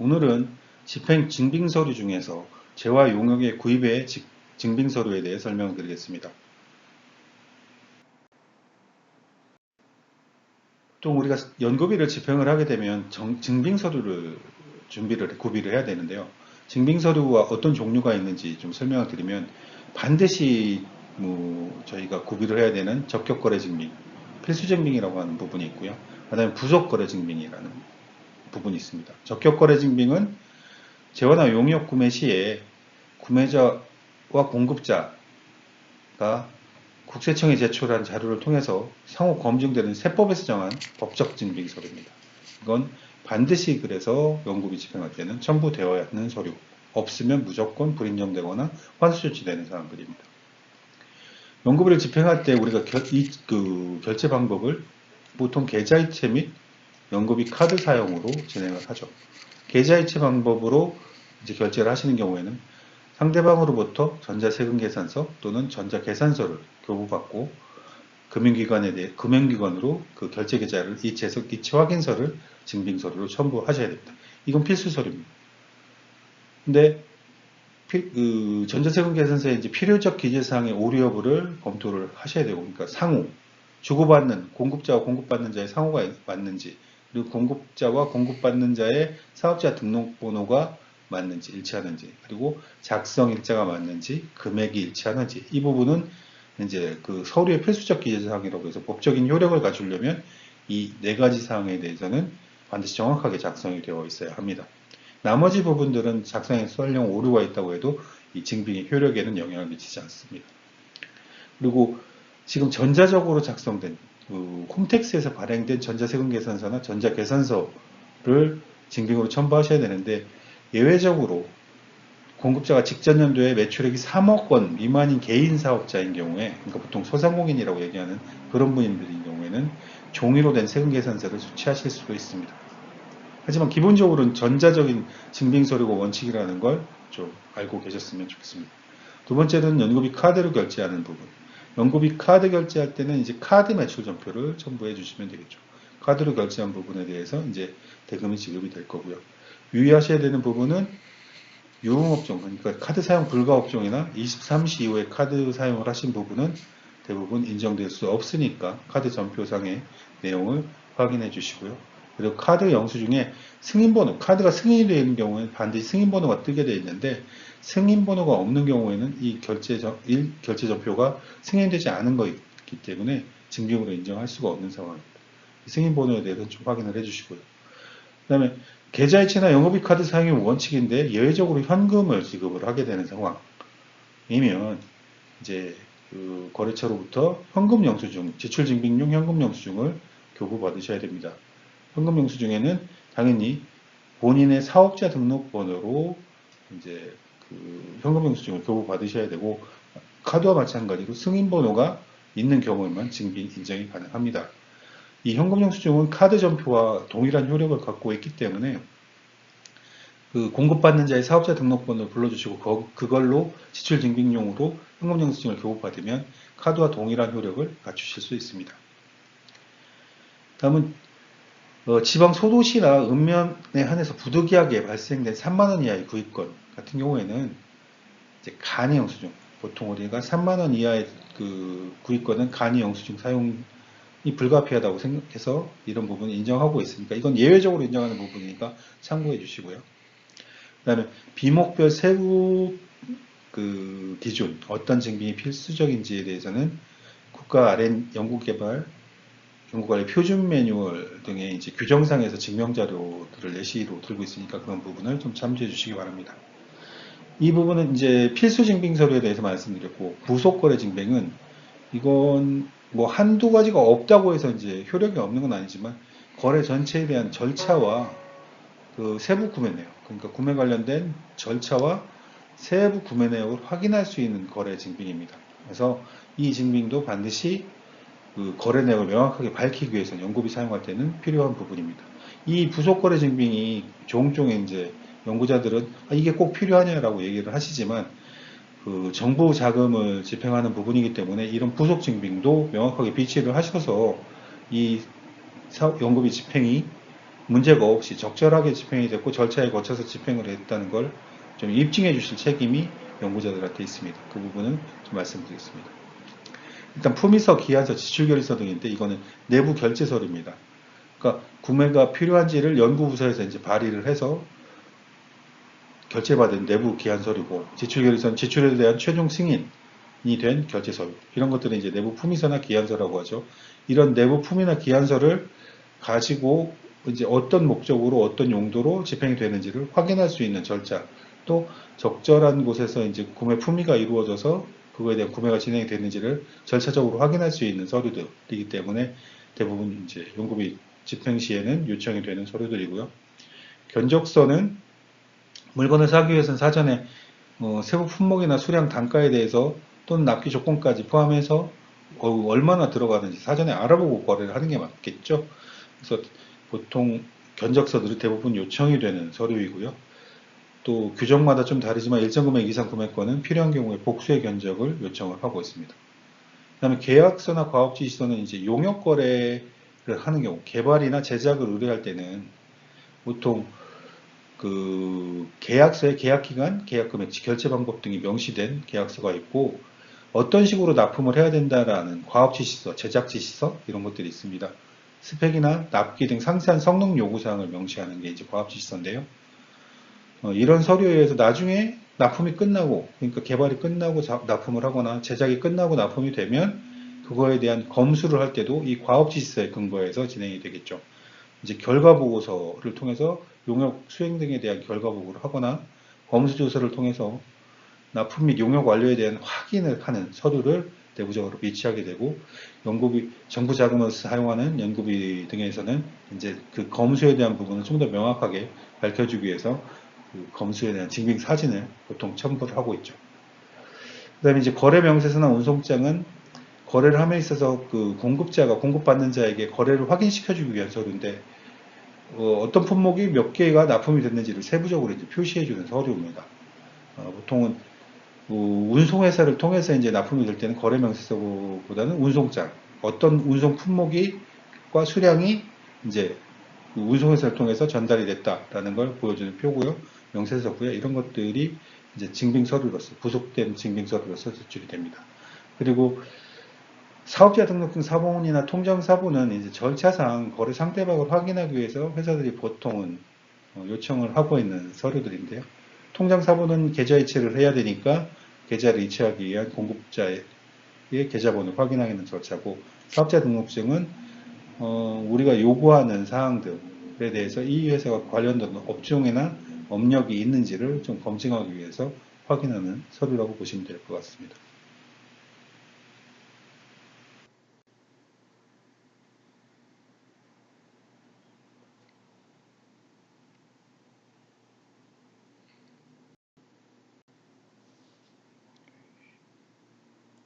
오늘은 집행 증빙서류 중에서 재화 용역의 구입의 증빙서류에 대해 설명드리겠습니다. 보통 우리가 연구비를 집행을 하게 되면 증빙서류를 구비를 해야 되는데요. 증빙서류와 어떤 종류가 있는지 좀 설명을 드리면 반드시 저희가 구비를 해야 되는 적격거래 증빙, 필수증빙이라고 하는 부분이 있고요. 그 다음에 부속거래 증빙이라는 부분이 있습니다. 적격거래 증빙은 재화나 용역 구매 시에 구매자와 공급자가 국세청에 제출한 자료를 통해서 상호 검증되는 세법에서 정한 법적 증빙서류입니다. 이건 반드시 그래서 연구비 집행할 때는 첨부되어야 하는 서류, 없으면 무조건 불인정되거나 환수 조치되는 사항들입니다. 연구비를 집행할 때 우리가 결제 방법을 보통 계좌이체 및 연구비 카드 사용으로 진행을 하죠. 계좌이체 방법으로 이제 결제를 하시는 경우에는 상대방으로부터 전자세금계산서 또는 전자계산서를 교부받고 금융기관으로 그 결제계좌를 이체 확인서를 증빙서류로 첨부하셔야 됩니다. 이건 필수 서류입니다. 근데 전자세금계산서에 이제 필요적 기재사항의 오류 여부를 검토를 하셔야 되고, 그러니까 상호, 공급자와 공급받는 자의 상호가 맞는지, 그리고 공급자와 공급받는 자의 사업자 등록번호가 맞는지, 일치하는지, 그리고 작성 일자가 맞는지, 금액이 일치하는지, 이 부분은 이제 그 서류의 필수적 기재사항이라고 해서 법적인 효력을 갖추려면 이 네 가지 사항에 대해서는 반드시 정확하게 작성이 되어 있어야 합니다. 나머지 부분들은 작성에 설령 오류가 있다고 해도 이 증빙의 효력에는 영향을 미치지 않습니다. 그리고 지금 전자적으로 작성된 홈택스에서 발행된 전자세금계산서나 전자계산서를 증빙으로 첨부하셔야 되는데, 예외적으로 공급자가 직전 연도에 매출액이 3억 원 미만인 개인 사업자인 경우에, 그러니까 보통 소상공인이라고 얘기하는 그런 분들인 경우에는 종이로 된 세금계산서를 수취하실 수도 있습니다. 하지만 기본적으로는 전자적인 증빙서류가 원칙이라는 걸 좀 알고 계셨으면 좋겠습니다. 두 번째는 연구비 카드로 결제하는 부분. 연구비 카드 결제할 때는 이제 카드 매출 전표를 첨부해 주시면 되겠죠. 카드로 결제한 부분에 대해서 이제 대금이 지급이 될 거고요. 유의하셔야 되는 부분은 유흥업종, 그러니까 카드 사용 불가 업종이나 23시 이후에 카드 사용을 하신 부분은 대부분 인정될 수 없으니까 카드 전표상의 내용을 확인해 주시고요. 그리고 카드 영수증에 승인번호, 카드가 승인이 되는 경우에는 반드시 승인번호가 뜨게 되어 있는데, 승인번호가 없는 경우에는 이 결제 전표가 승인되지 않은 것이기 때문에 증빙으로 인정할 수가 없는 상황입니다. 승인번호에 대해서 좀 확인을 해주시고요. 그 다음에 계좌이체나 영업이 카드 사용이 원칙인데 예외적으로 현금을 지급을 하게 되는 상황이면 이제 그 거래처로부터 현금 영수증, 지출 증빙용 현금 영수증을 교부받으셔야 됩니다. 현금 영수증에는 당연히 본인의 사업자 등록번호로 이제 그 현금 영수증을 교부받으셔야 되고, 카드와 마찬가지로 승인번호가 있는 경우에만 증빙 인정이 가능합니다. 이 현금 영수증은 카드 전표와 동일한 효력을 갖고 있기 때문에 그 공급받는 자의 사업자 등록번호를 불러주시고 그걸로 지출 증빙용으로 현금 영수증을 교부받으면 카드와 동일한 효력을 갖추실 수 있습니다. 다음은 지방 소도시나 읍면에 한해서 부득이하게 발생된 3만원 이하의 구입권 같은 경우에는 이제 간이 영수증, 보통 우리가 3만원 이하의 그 구입권은 간이 영수증 사용이 불가피하다고 생각해서 이런 부분을 인정하고 있으니까 이건 예외적으로 인정하는 부분이니까 참고해 주시고요. 그 다음에 비목별 세부 그 기준, 어떤 증빙이 필수적인지에 대해서는 국가 R&D 연구관리 표준 매뉴얼 등의 이제 규정상에서 증명자료들을 예시로 들고 있으니까 그런 부분을 좀 참조해 주시기 바랍니다. 이 부분은 이제 필수 증빙 서류에 대해서 말씀드렸고, 부속거래 증빙은 이건 뭐 한두 가지가 없다고 해서 이제 효력이 없는 건 아니지만 거래 전체에 대한 절차와 그 세부 구매 내역, 그러니까 구매 관련된 절차와 세부 구매 내역을 확인할 수 있는 거래 증빙입니다. 그래서 이 증빙도 반드시 그 거래 내역을 명확하게 밝히기 위해서 연구비 사용할 때는 필요한 부분입니다. 이 부속거래 증빙이 종종 이제 연구자들은 이게 꼭 필요하냐라고 얘기를 하시지만 그 정부 자금을 집행하는 부분이기 때문에 이런 부속 증빙도 명확하게 비치를 하셔서 이 연구비 집행이 문제가 없이 적절하게 집행이 됐고 절차에 거쳐서 집행을 했다는 걸 좀 입증해 주실 책임이 연구자들한테 있습니다. 그 부분은 좀 말씀드리겠습니다. 일단 품위서, 기한서, 지출결의서 등인데 이거는 내부 결제 서류입니다. 그러니까 구매가 필요한지를 연구부서에서 이제 발의를 해서 결제받은 내부 기한 서류고, 지출결의서는 지출에 대한 최종 승인이 된 결제 서류. 이런 것들은 이제 내부 품위서나 기한서라고 하죠. 이런 내부 품위나 기한서를 가지고 이제 어떤 목적으로 어떤 용도로 집행이 되는지를 확인할 수 있는 절차, 또 적절한 곳에서 이제 구매 품위가 이루어져서 그거에 대한 구매가 진행이 됐는지를 절차적으로 확인할 수 있는 서류들이기 때문에 대부분 이제 용급이 집행 시에는 요청이 되는 서류들이고요. 견적서는 물건을 사기 위해서는 사전에 세부 품목이나 수량 단가에 대해서 또는 납기 조건까지 포함해서 얼마나 들어가는지 사전에 알아보고 거래를 하는 게 맞겠죠. 그래서 보통 견적서들이 대부분 요청이 되는 서류이고요. 또 규정마다 좀 다르지만 일정 금액 이상 구매권은 필요한 경우에 복수의 견적을 요청을 하고 있습니다. 그 다음에 계약서나 과업지시서는 이제 용역 거래를 하는 경우, 개발이나 제작을 의뢰할 때는 보통 그 계약서의 계약기간, 계약금액, 결제 방법 등이 명시된 계약서가 있고, 어떤 식으로 납품을 해야 된다라는 과업지시서, 제작지시서 이런 것들이 있습니다. 스펙이나 납기 등 상세한 성능 요구사항을 명시하는 게 이제 과업지시서인데요. 이런 서류에 의해서 나중에 납품이 끝나고, 그러니까 개발이 끝나고 납품을 하거나 제작이 끝나고 납품이 되면 그거에 대한 검수를 할 때도 이 과업지시서에 근거해서 진행이 되겠죠. 이제 결과보고서를 통해서 용역 수행 등에 대한 결과보고를 하거나 검수조서를 통해서 납품 및 용역 완료에 대한 확인을 하는 서류를 내부적으로 비치하게 되고, 연구비, 정부 자금을 사용하는 연구비 등에서는 이제 그 검수에 대한 부분을 좀 더 명확하게 밝혀주기 위해서 그 검수에 대한 증빙 사진을 보통 첨부를 하고 있죠. 그 다음에 이제 거래 명세서나 운송장은 거래를 함에 있어서 그 공급자가 공급받는 자에게 거래를 확인시켜주기 위한 서류인데, 어떤 품목이 몇 개가 납품이 됐는지를 세부적으로 이제 표시해주는 서류입니다. 보통은 운송회사를 통해서 이제 납품이 될 때는 거래명세서보다는 운송장, 어떤 운송 품목과 수량이 이제 그 운송회사를 통해서 전달이 됐다라는 걸 보여주는 표고요, 명세서고요. 이런 것들이 이제 증빙서류로서, 부속된 증빙서류로서 제출이 됩니다. 그리고 사업자 등록증 사본이나 통장 사본은 이제 절차상 거래 상대방을 확인하기 위해서 회사들이 보통은 요청을 하고 있는 서류들인데요. 통장 사본은 계좌 이체를 해야 되니까 계좌를 이체하기 위한 공급자의 계좌번호를 확인하는 절차고, 사업자 등록증은 우리가 요구하는 사항들에 대해서 이 회사가 관련된 업종이나 업력이 있는지를 좀 검증하기 위해서 확인하는 서류라고 보시면 될 것 같습니다.